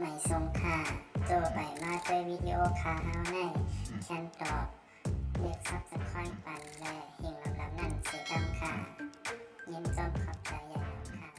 ไม่ทรงค่าโจไปมาด้วยวิดีโอคาเฮาในแคนตอบเรียกซับสไครป์ปันและหิ่งลำนั่นเสียดำค่ะยินจมขอบใจอย่างค่ะ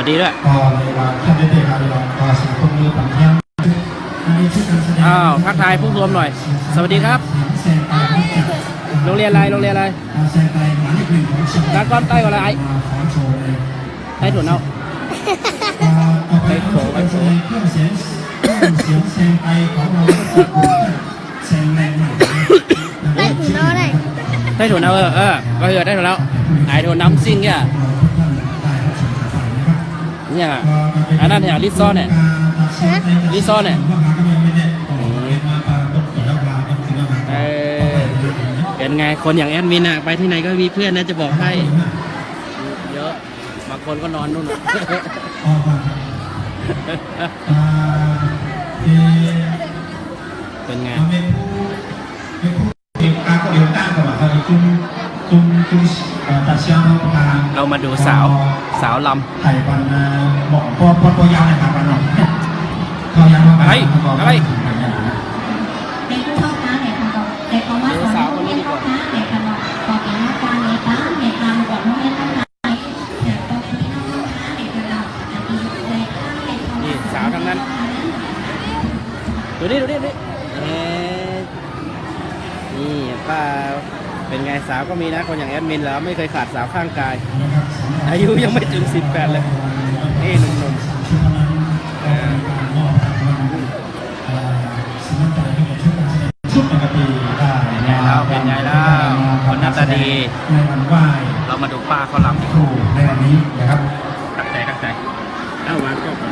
วัสดีด้วย ก็เลยว่าท่านได้เตะการลองก็สิ่งพวกนี้ต่างๆอันนี้ที่การแสดง อ้าวทักทายผู้ชมหน่อยสวัสดีครับโรงเรียนอะไรโรงเรียนอะไร แสดงหมายเลขหนึ่งของเชียง ร้านก้อนใต้ก่อนอะไร ขอโชว์เลย ใต้ถั่วเน่า ต่อไปก็เป็นเครื่องเสียงแซงไอของเราแซงแรงหน่อย ได้ถุงนอได้ ใต้ถั่วเน่าก็คือใต้ถั่วเน่าไอ้ถั่วน้ำซิ่งเนี่ยเนี่ยอันนั้นเนี่ยลิซอนเนี่ยลิซอนเนี่ยเป็นไงคนอย่างแอดมินอะไปที่ไหนก็มีเพื่อนนะจะบอกให้เยอะบางคนก็นอนนู่น เป็นไงเรามาดูสาวลำ ไทยวันบอกปอยาวในทางวันหนอกเขายัง อะไรอะไร เป็นผู้เข้าค้าเนี่ยค่ะแต่เขาว่าสอนผู้เรียนเข้าค้าเนี่ยค่ะบอกเองว่าการเรียนค้าเนี่ยทำก่อนผู้เรียนเข้าค้าเนี่ยตอนนี้น้องเข้าค้าเนี่ยค่ะอันนี้เลยค้าเนี่ยเขา นี่สาวทั้งนั้นดูดินี่ป้าเป็นไงสาวก็มีนะคนอย่างแอดมินแล้วไม่เคยขาดสาวข้างกายอายุยังไม่ถึง18เลยนี่หนุ่มเป็นไงแล้วคนหน้าตาดีเรามาดูป้าเขาลำ ครูในวันนี้นะครับ ตั้งใจเอ้าวางก็ก่อน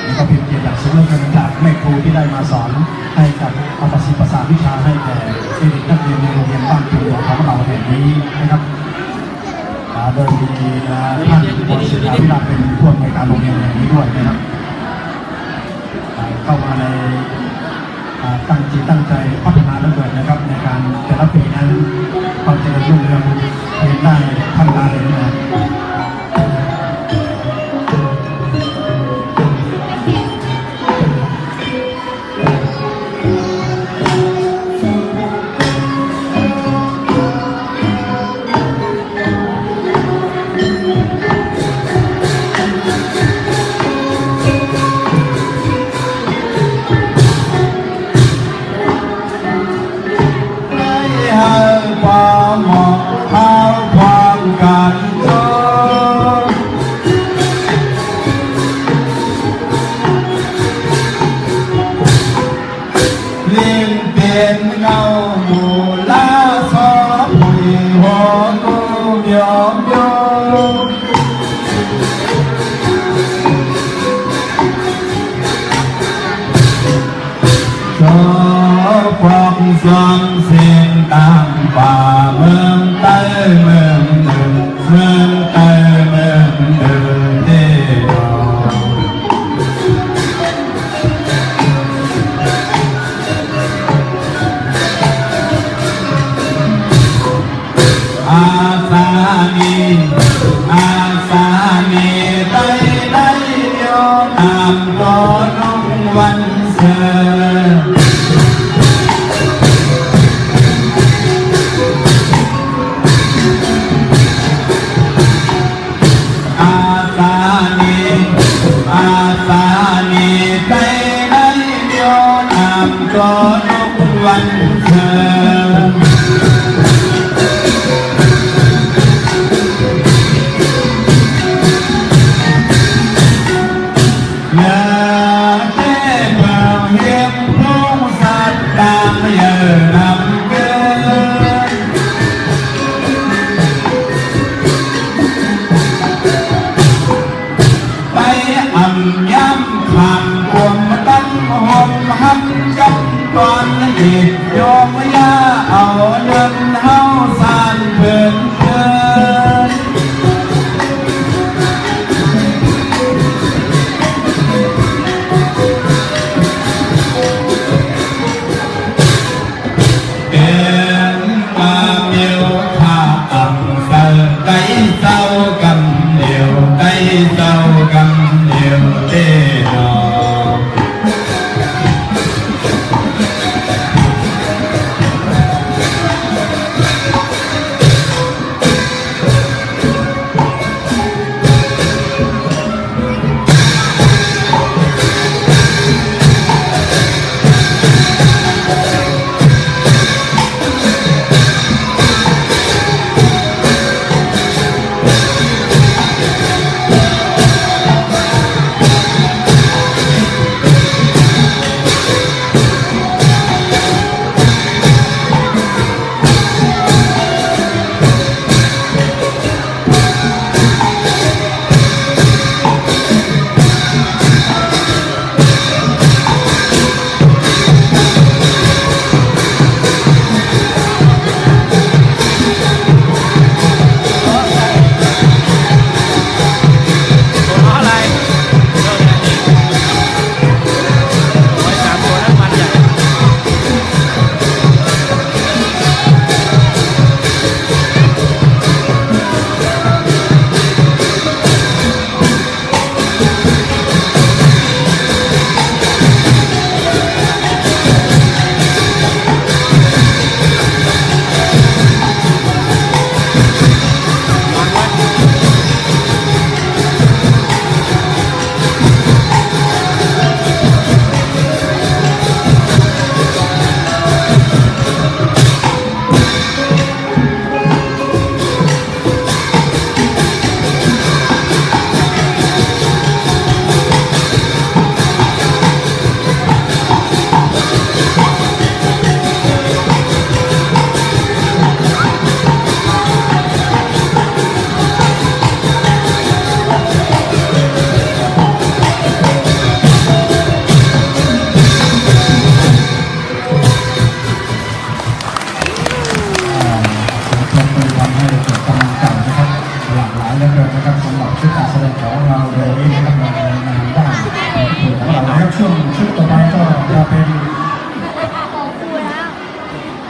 แล้วก็พิมพ์เกียรติสมรสจากแม่ครูที่ได้มาสอนให้กับเอาประสิทธิ์ภาษาวิชาให้แก่เด็กนักเรียนในโรงเรียนบ้านตุ่นของเราแห่งนี้นะครับโดยมีท่านบริษัทวิลาเป็นผู้อำนวยการโรงเรียนแห่งนี้ด้วยนะครับเข้ามาในตั้งจิตตั้งใจพัฒนาและเกิดนะครับในการแต่ละปีนั้นความเจริญรุ่งเรืองเห็นได้พัฒนาเลยนะ ความเหมาะความกันจนเลี้ยงเป็นเงาหมู่ลาสอบหุยหัวกูยอมยอมความสังเสียงตามป่าเมืองใต้เมืองหนึ่งเมืองใต้เมืองหนึ่งเดียวอาสานีได้ยอมตามก่อนวันเสาร์ อาสานีไปได้เดียวตามก่อนวันเธออย่าแก้เบาเหียบพุ่งสัตว์ตามเยอะนำเกิน ไปอ่ำย้ำผ่านกลมตั้งหอมหักจับตอนนี้โยมยาเอาเดินเฮาสานเพื่อนเกินเป็นมาเมียวข้าอ่ำเสอไก่เศร้ากำเดียวไก่เศร้ากำเดียวเต้นอ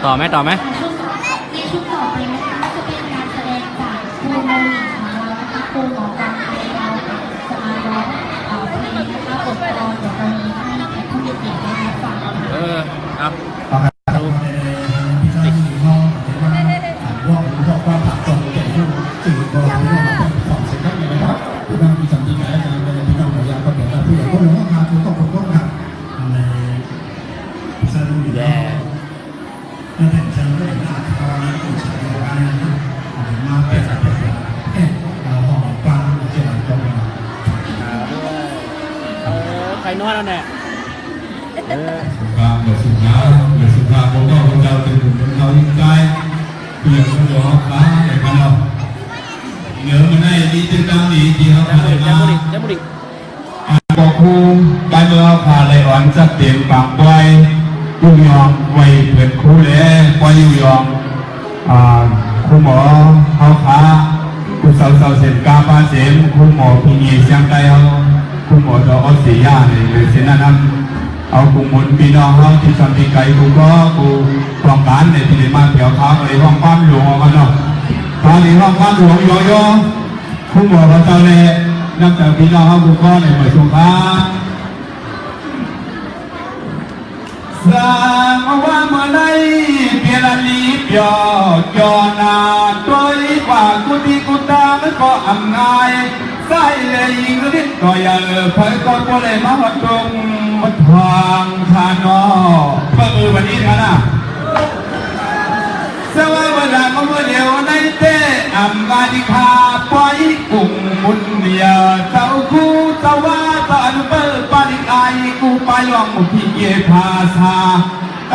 ต่อไหมต่อไหม ในชุดต่อไปนะคะจะเป็นการแสดงจากครูโมนิของเรานะคะครูหมอการไทยเราจะมาร้องเพลงนะคะบทกลอนเดี๋ยวเรามีให้แขกผู้มีเกียรติได้รับฟังค่ะ เอา ต่อไปดูพี่ชายที่ห้องเห็นว่าร่วมบอกว่าผักตรงแก่ยุ่งสื่อบริวารเป็นสองเส้นได้เลยนะครับผู้นำมีสันติการงานในพี่น้องของยาก็เป็นผู้ใหญ่ผู้หลวงพ่อมาผู้ต้องคนต้องหักในสรุปแย่นั่นเป็นเชิงเรื่องอาคารผู้ชายการมาเป็นสัตว์เราห้องฟังเจ้าตรงนี้ ใครนวดแล้วเนี่ย và người sụp ngã người sụp ngã cũng có con trâu từ cùng con trâu những cái quyền con gió phá để con đâu nhớ bữa nay đi trên trăm đi chỉ học ยัง là บุรี na ยังบุรี có khu cái mưa phá lại oán chắc tiền bạc quay yêu yong quay quyền khu lễ quay yêu yong khu mỏ hao phá khu sầu sầu xem ca ba xem khu mỏ phi nhị sang tay hao khu mỏ đó ở xí ya này người xin ăn ăn เอากลุ่มมวลพี่น้องเขาที่สันติไกกูก็กูกองการในที่มาเกี่ยวข้าวในห้องความหลวงกันเนาะตอนนี้ห้องความหลวงย่อๆผู้หมอพระเจ้าเลยนับจากพี่น้องเขากูก็ในหน่วยสงครามสร้างว่าเมื่อไรเพียรลีเปียจอนาตัวกว่ากูดีกูตาไม่ก็อำนายใส่เลยยิงริดก็อย่าเผยก็ก็เลยมาวัดตรงวัดทางทานอเพื่อมือวันนี้นะสวัสดีวันเมื่อเดียวในเตะอำนาจขาปล่อยกุ้งมุนเมียเจ้าคู่เจ้าว่าตอนเปิดปาริกายกูไปลองพี่เยพาซาไต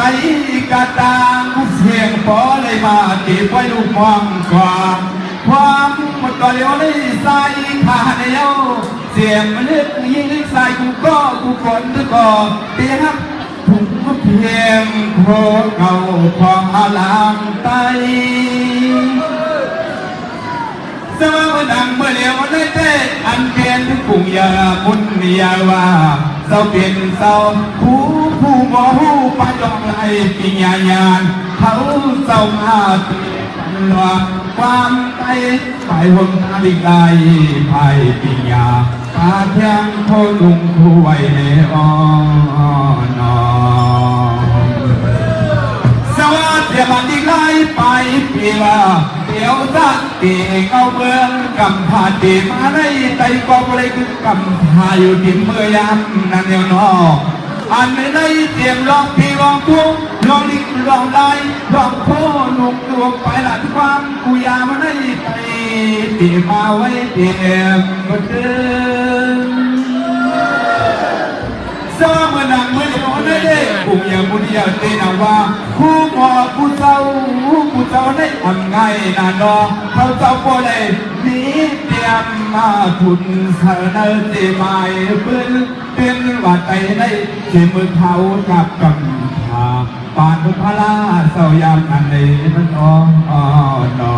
กระตางเสียงพอเลยมาเก็บไว้ลูกมองกว่าความหมดก็เลี้ยวได้ใส่ขาเดียวเสียงมันลึกยิ่งลึกใส่กูก็กูฝนก็เตี้ยถุงเพียงโคเก่าของอาลางไตสวัสดีเมื่อเลี้ยวได้เตะอันเป็นทุกปุ่งยามุนยาว่าเศร้าเป็นเศร้าผู้หมอผู้ปะจองไรปิญญาญาณเขาเศร้ามาหลอกความใจไปวงนาฬิกาภายปิญญาปาเทียงโคลุงคู่ไว้ในอ้อนอสวัสดีบันดีไล่ไปปีละเดี๋ยวจะเก่งเอาเมืองกำพาดีมาในใจก็เลยคือกำพาอยู่ที่เมื่อยามนั่นเดียวนออันไม่ได้เตรียมลองพี่ลองทุ่งลองลิกลองได้ลองโคหนุกดวงไปละทุกความกูยามาได้ไปตีมาไว้เตรียมก็เดินสร้างเมื่อนังเมื่อเดียวได้กูยังบุญยาเตนาว่าคู่หมอผู้เจ้าได้ทำไงนานอเขาเจ้าก็ได้นี้เตรียมมาทุนเสนอเตไม้ปืนเป็นว่าใจได้เจ็บมือเขากับกำพาปานพุทธลาเศร้ายามอันนี้มันอ๋อนอ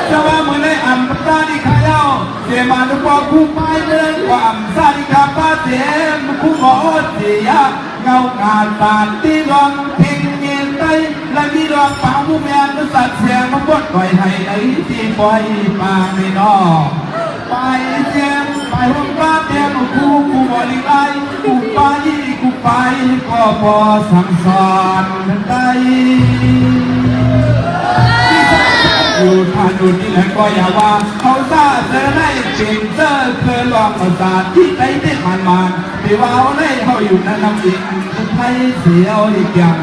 จะว่ามือในอัมพตาดิขายาวเจมานุปคู่ไปเดินความซาดิกาปาเจมคู่หมอเสียเงางานตาตีรองเพ่งเงียนใจและมีรองเป่ามุมยานสัตว์เสียงมาบดปล่อยให้ไอ้ที่ปล่อยมาไม่นอไปเจียมไปห้องป้าเตียงกูบริไลกูไปก็พอสั่งสอนได้อยู่ทานดูนี่แหละก็อย่าว่าเขาซาเจอได้เป็นเจอเคยลองประสาทที่ใจได้มันที่ว่าเอาได้เขาอยู่นั่นน้ำอินไทยเสียวอีกอย่าง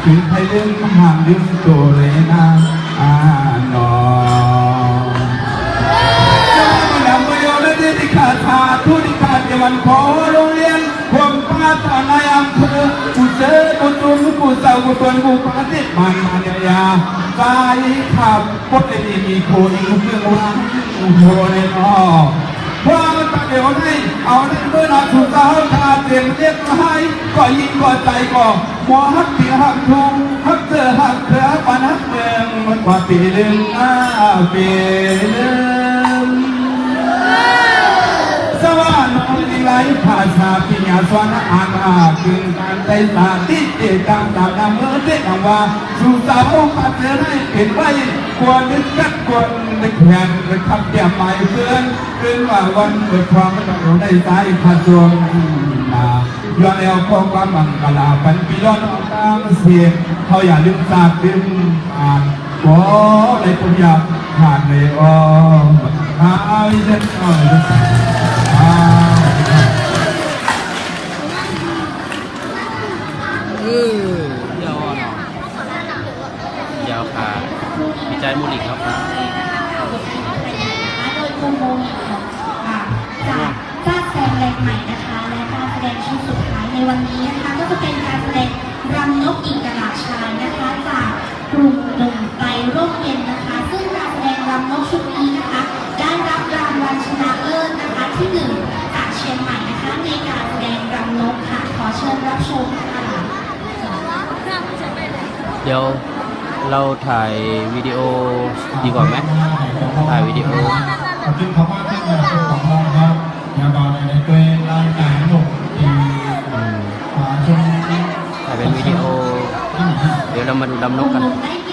ถึงไทยลืมห่างลืมตัวเลยนะนอที่ขาดทุนขาดเยวันขอโรงเรียนผมป้าตอนนายอำเภอกูเจอกูจุ่มกูเศร้ากูตวนกูปาติมันมาเดียาใจขับพดได้มีโคอีกเรื่องวันโคเลยนอเพราะมันตัดเดี๋ยวให้เอาในเมื่อนาถูกเขาขาดเต็มเรียกให้ก็ยิ่งกว่าใจก็หัวหักเปียหักทุ่งหักเจอหักเสือปานักเมืองมันกว่าปีหนึ่งปีหนึ่งส สวรรค์นิไลภาษาปิญญาสวรรค์อ่านอาคือการใจสาธิตเจตังตามนามเมื่อเด็กว่าสู่สาวปัจเจริญเห็นไว้ควรนึกกัดควรนึกแหงนึกคำเดียบหมายเพื่อนขึ้นว่าวันเปิดความมันต้องได้สายผจญนาย้อนแล้วของความมังกลาปันปีย้อนออกตามเสียงเขาอย่าลืมสาบลืมอ่านขอในปุญญาผ่านในอ้อมหาวิเศษอ้อยยาวเนาะยาวค่ะดีใจมูลิกครับ โดยโปรโมทจากแสดงแรงใหม่นะคะและการแสดงชุดสุดท้ายในวันนี้นะคะก็จะเป็นการแสดงรำนกอินทราชายนะคะจากกลุ่มหนุ่มไตรร่มเย็นนะคะซึ่งการแสดงรำนกชุดนี้นะคะได้รับรางวัลชนะเลิศนะคะที่ 1จากเชียงใหม่นะคะในการแสดงรำนกค่ะขอเชิญรับชมค่ะ เดี๋ยวเราถ่ายวิดีโอดีกว่าไหมถ่ายวิดีโอ ขอบคุณเขามากที่มาเป็นของเราครับยาบาในตัวร่างกายหนุกที่ชม ถ่ายเป็นวิดีโอ เดี๋ยวเรามาดูดำนกกัน ได้เกี